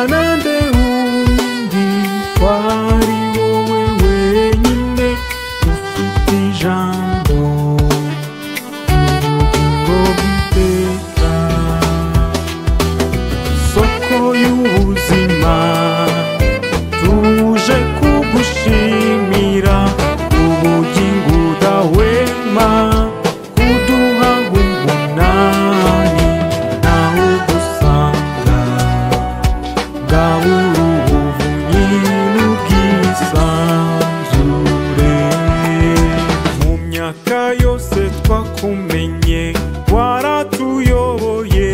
nande wundi kwari wowe wenyine ufite ijambo ry'ubugingo bw'iteka, soko y'ubuzima tuje kugushimira ubugingo udahwema kuduha umunani naho ugusanga ngabura ubuvunyi n'ubwisanzure. Mu myaka yose twakumenye waratuyoboye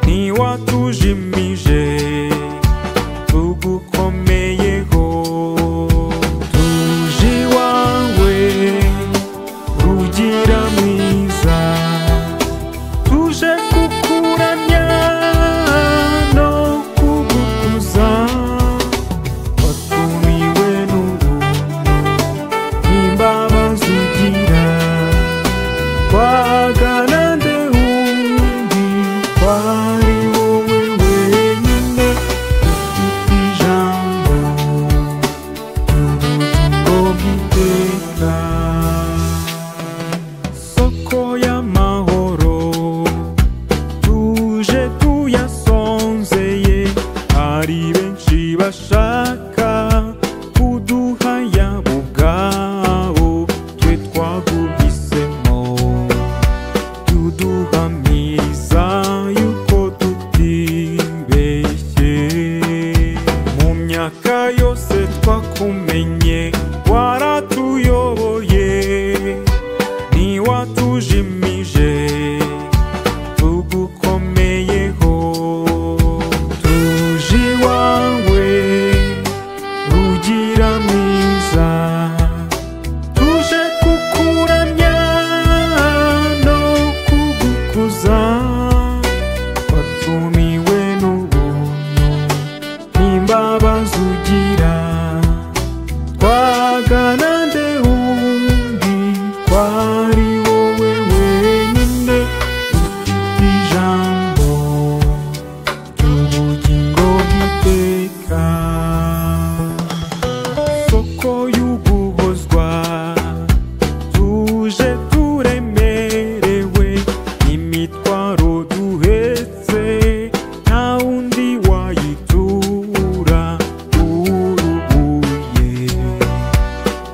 ntiwatujimije tugukomeyeho, tuje iwawe rugira mwiza, tuje kukuramya no kugukuza, watumiwe n'ubuntu n'imbabazi ugira, twagana nde wundi kwari wowe wenyine ufite ijambo ry'ubugingo bw'iteka, soko y'amahoro tuje tuyasonzeye, hari benshi bashaka kuduha yabo ubwabo, twe twaguhisemo tuduhamiriza yuko tutibeshye. Mu myaka yose twakumenye waratuyoboye ntiwatujimije tugukomeyeho, tuje iwawe rugira mwiza, tuje kukuramya no kugukuza, watumiwe n'ubuntu n'imbabazi ugira, twagana nde wundi kwari wowe wenyine ufite ijambo ry'ubugingo bw'iteka, soko y'uguhozwa tuje turemerewe imitwaro duhetse, nta wundi wayitura uruhuye,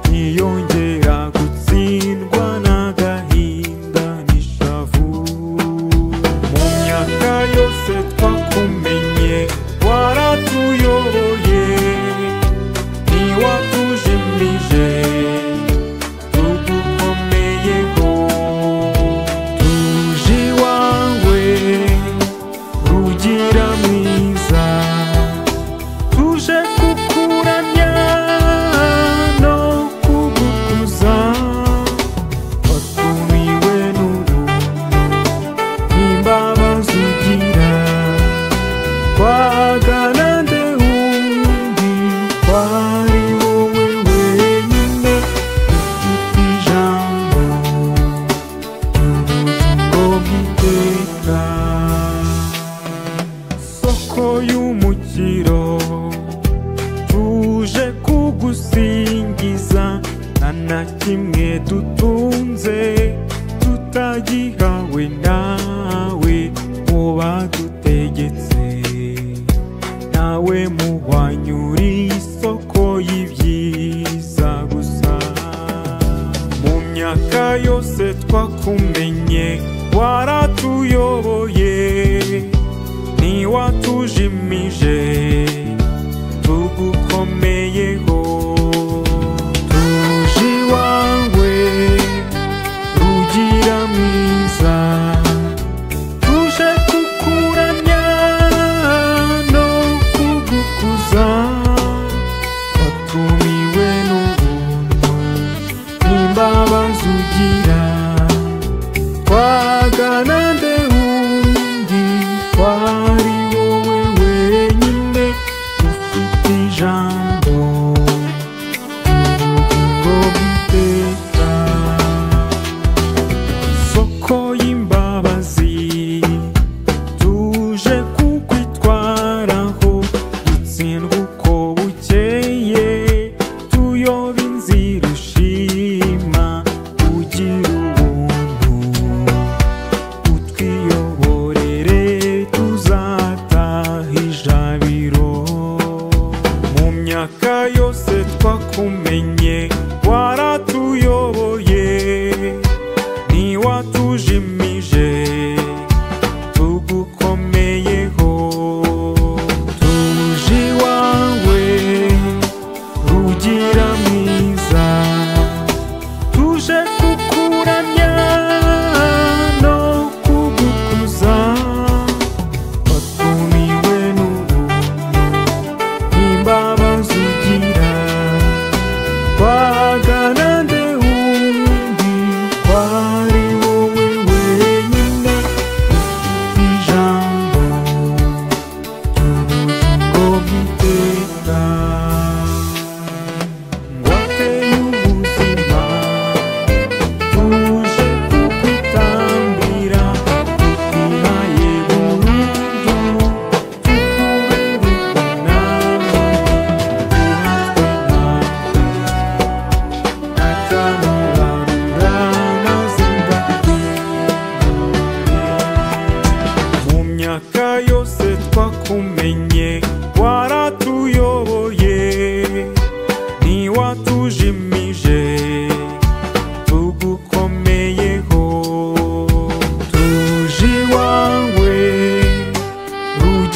ntiyongera gutsindwa n'agahinda n'ishavu. Mu myaka yose twakumenye waratuyoboye ntiwatujimije tugukomeyeho, tuje iwawe rugira mwiza, tuje kukuramya no kugukuza, watumiwe n'ubuntu n'imbabazi ugira, twagana nde wundi kwari wowe wenyine ufite ijambo ry'ubugingo bw'iteka, soko y'umukiro tuje kugusingiza, nta na kimwe dutunze tutagihawe nawe mu badutegetse, nawe muhwanyura isoko y'ibyiza gusa. Mu myaka yose twakumenye waratuyoboye ntiwatujimije tugukomeyeho, tuje iwawe rugira mwiza, tuje kukuramya no kugukuza, watumiwe n'ubuntu n'imbabazi ugira, twagana nde wundi kwari wowe wenyine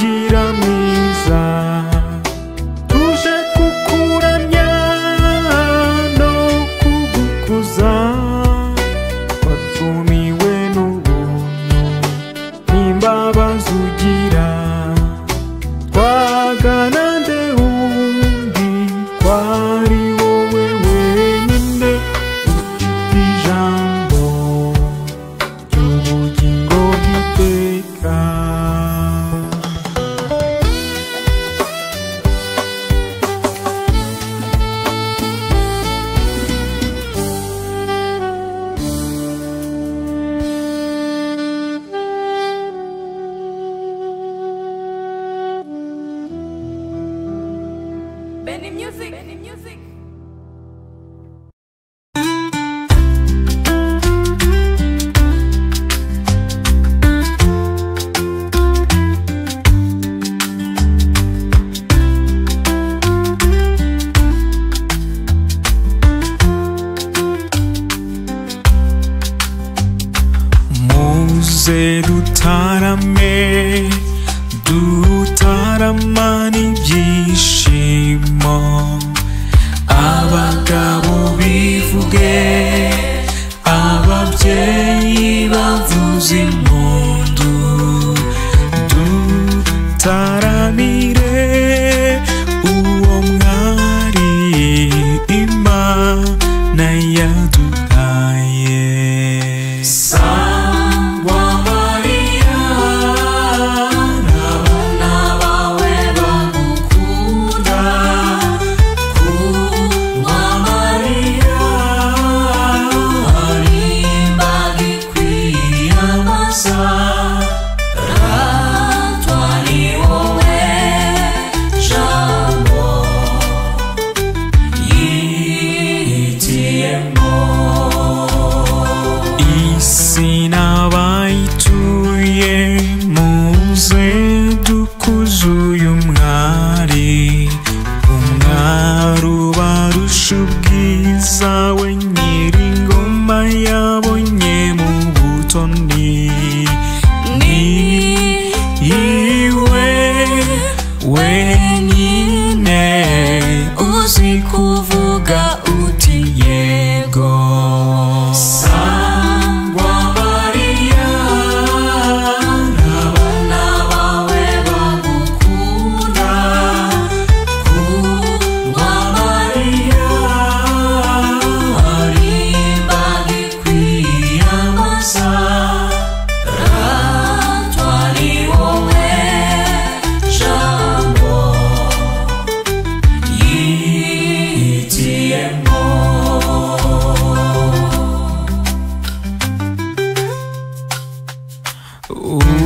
ugira mwiza tuje kukuramya no kugukuza watumiwe n'ubuntu n'imbabazi ugira twagana nde wundi kwari wowe wenyine ufite ijambo ry'ubugingo bw'iteka Benny Music. Benny Music. muze dutarame dutaramana ibyishimo abagabo bivuge ababyeyi bavuze impundu dutaramire uwo mwari Imana yaduhaye Sangwa Maria n'abana bawe bagukunda Kundwa Maria hari imbaga ikwiyambaza ratwa ni wowe jambo yihitiyemo isi n'abayituye muze dukuze uyu mwari umwari ubarusha ubwiza we nyir'ingoma yabonye mu butoni ni iwe wenyine uzi kuvuga uti yego Sangwa Maria n'abana bawe bagukunda Kundwa Maria hari imbaga ikwiyambaza ratwa ni wowe jambo yihitiyemo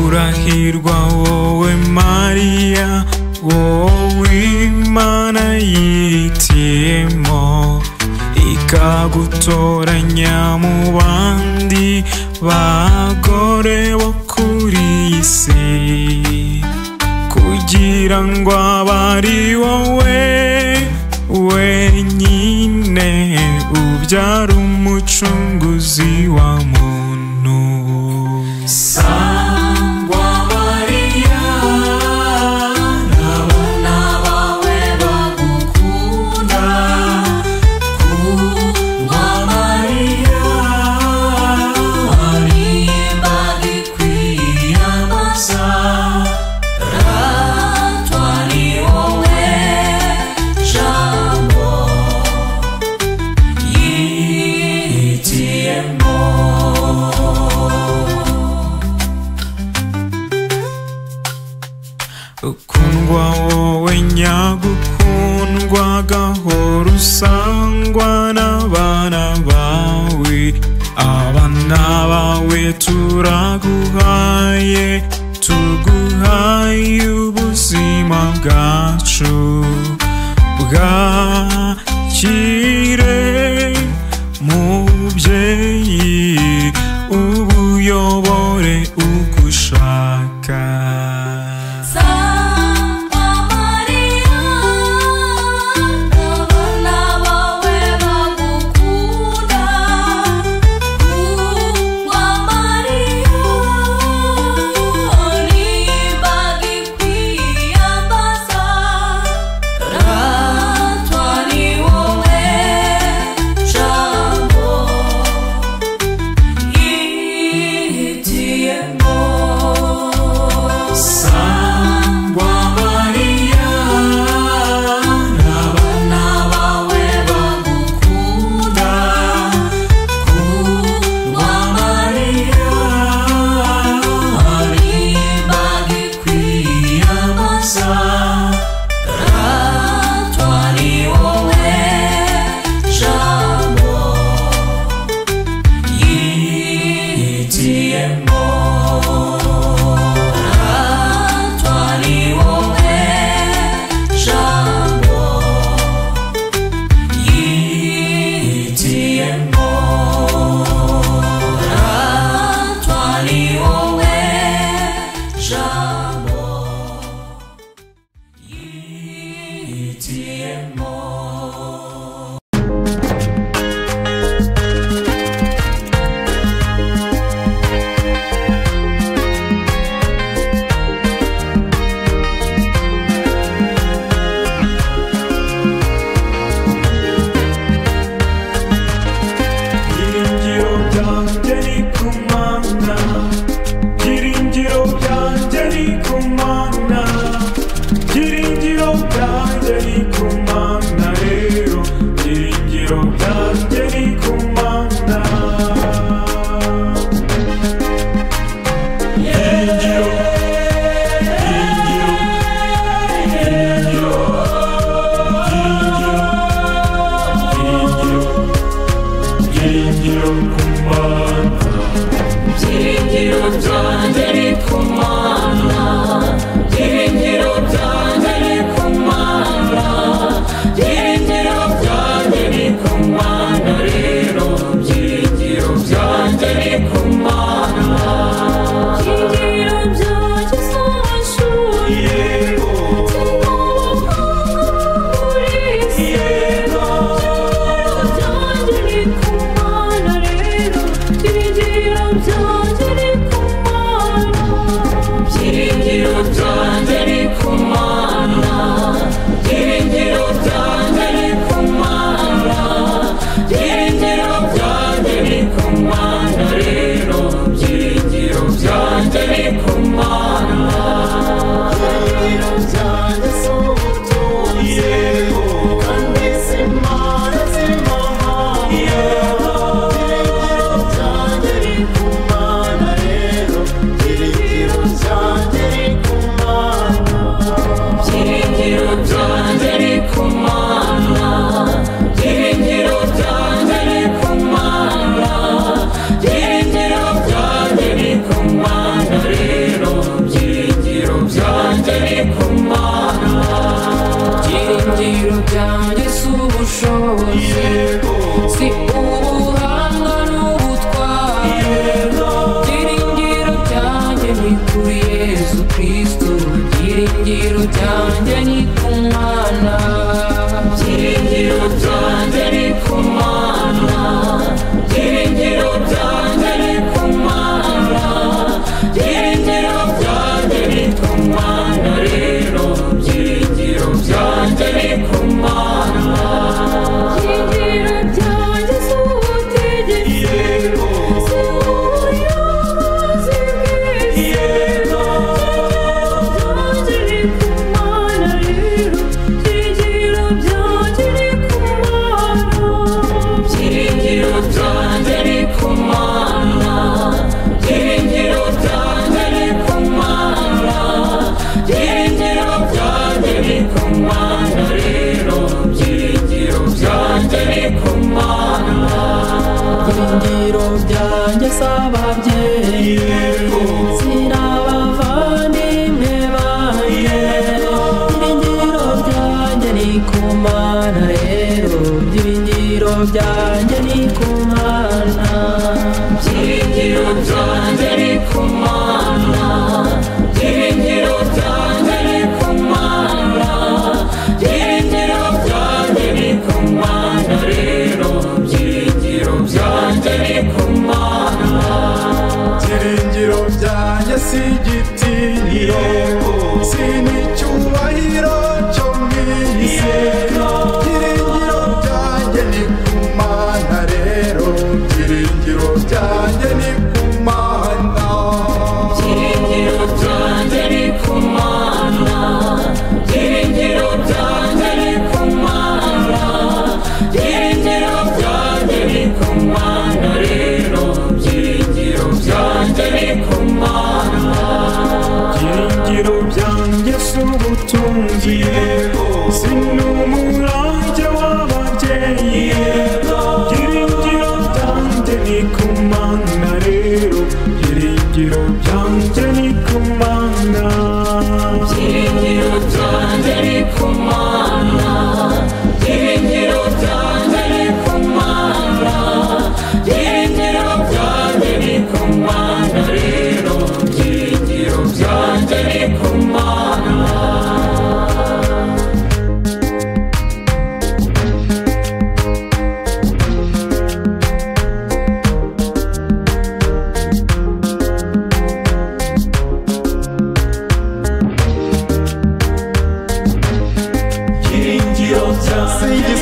urahirwa wowe Mariya wowe Imana yihitiyemo ikagutoranya mu bandi bagore bo kuri iyi si kugira ngo abe ari wowe wenyine ubyara umucunguzi wa muntu Sangwa Maria n'abana bawe bagukunda Kundwa Maria hari imbaga ikwiyambaza ratwa ni wowe jambo yihitiyemo ukundwa wowe nyagukundwa gahora usangwa n'abana bawe abana bawe turaguhaye tuguhaye ubuzima bwacu bwakire mubyeyi ubuyobore ugushaka Sangwa Maria n'abana bawe bagukunda Kundwa Maria hari imbaga ikwiyambaza wihitiyemo.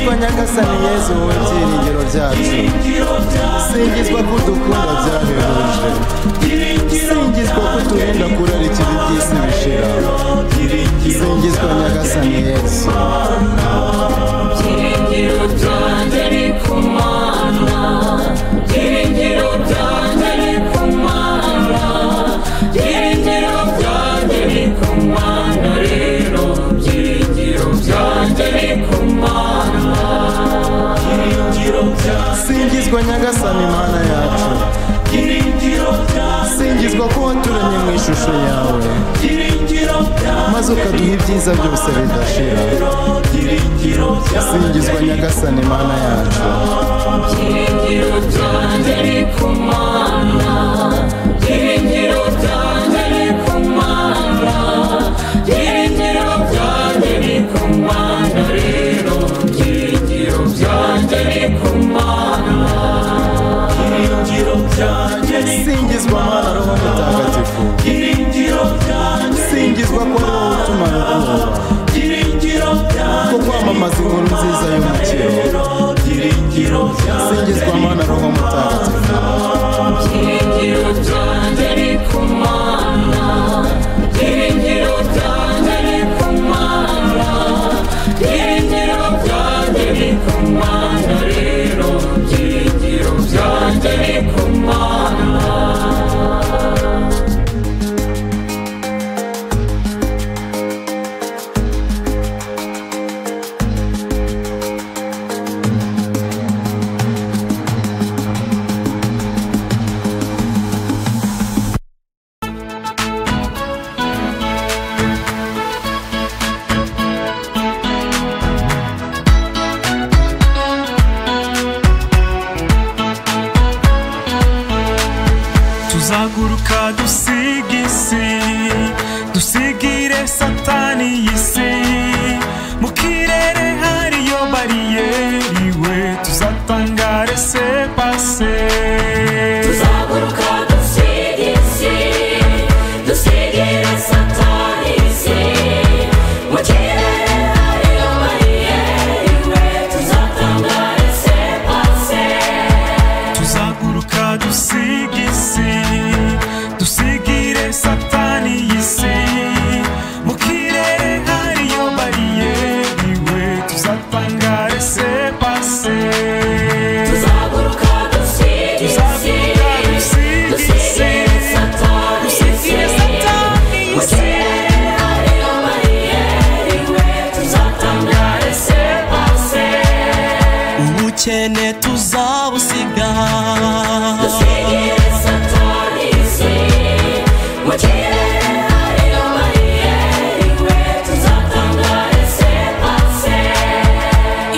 singizwa nyagasani yezu wowe byiringiro byacu singizwa ko udukunda byahebuje singizwa ko uturinda kurarikira iby'isi bishira singizwa nyagasani yezu byiringiro byanjye ni ku Mana byiringiro byanjye ni ku Mana byiringiro byanjye ni ku Mana rero byiringiro byanjye ni ku Mana singizwa nyagasani mana yacu singizwa ko waturemye mu ishusho yawe maze ukaduha ibyiza byose bidashira singizwa nyagasani mana yacu byiringiro byanjye ni ku Mana byiringiro byanjye ni ku Mana byiringiro byanjye ni ku Mana rero byiringiro byanjye ni ku Mana singizwa mana roho mutagatifu singizwa ko roho utuma rukuba ko kwamamaza inkuru nziza y'umukiro singizwa mana roho mutagatifu byiringiro byanjye ni ku Mana byiringiro byanjye ni ku Mana byiringiro byanjye ni ku Mana rero byiringiro byanjye ni ku Mana tuzaguruka dusiga isi dusigire satani y'isi mu kirere hariyo bariyeri we tuzatangare se pase tuzaguruka dusiga isi dusigire satani y'isi mu kirere hariyo bariyeri we tuzatangare se pase tuzaguruka dusiga isi dusigire satani y'isi mu kirere hariyo bariyeri we tuzatangare se pase tuzaguruka dusiga isi dusigire satani y'isi mu kirere hariyo bariyeri we tuzatangare se pase ubukene tuzabusiga dusigire satani y'isi mu kirere hariyo bariyeri we tuzatangare se pase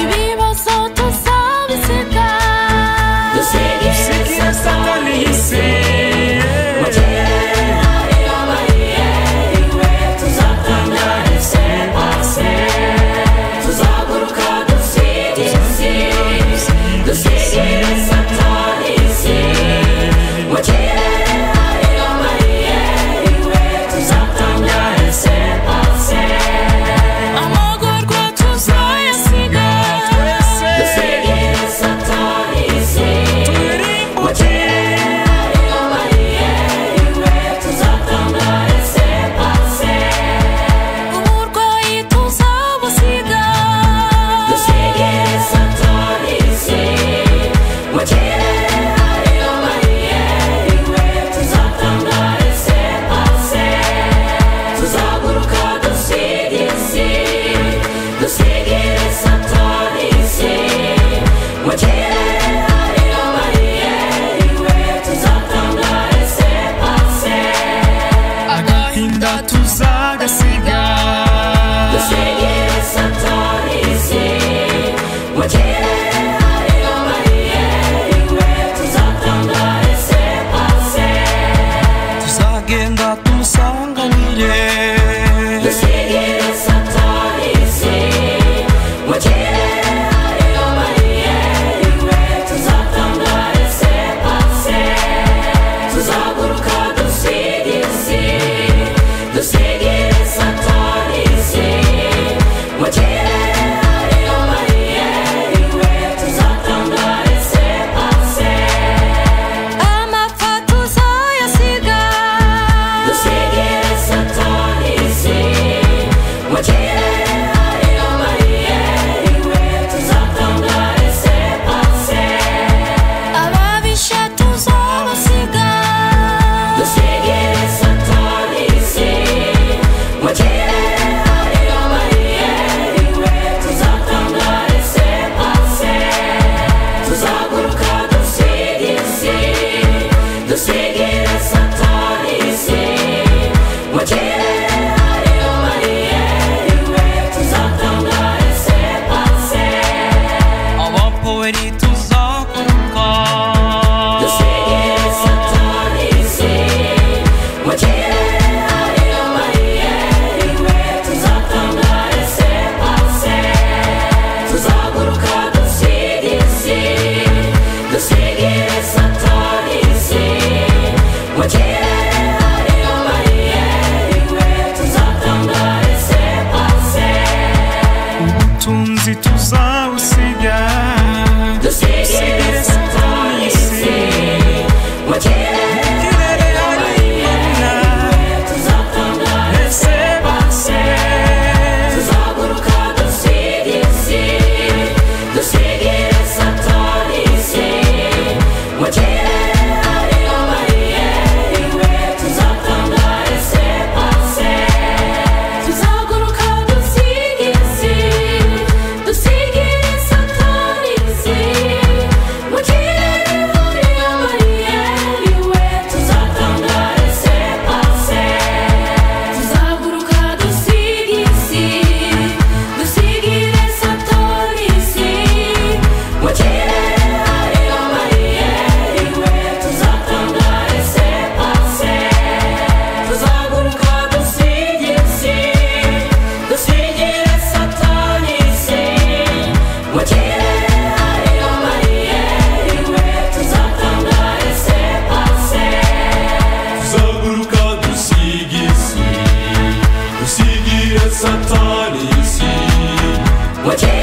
ibibazo tuzabisiga dusigire satani y'isi mu kirere hariyo bariyeri we tuzatangare se pase tuzaguruka dusiga isi dusigire satani y'isi tuzawusiga dusigire satani isi mu kirere hari imana tuzatanga ese base tuzaguruka dusigire isi dusigire satani isi mu kirere hari abariyeri we tuzatanga ese base tuzaguruka dusigire isi dusigire satani isi mu kirere hari abariyeri we tuzatanga ese base tuzaguruka dusigire isi dusigire satani isi mu kirere hari abariyeri we tuzatanga ese base tuzaguruka dusigire isi dusigire satani isi mu kirere hari abariyeri we tuzatanga ese base tuzaguruka dusiga isi dusigire satani isi mu kirere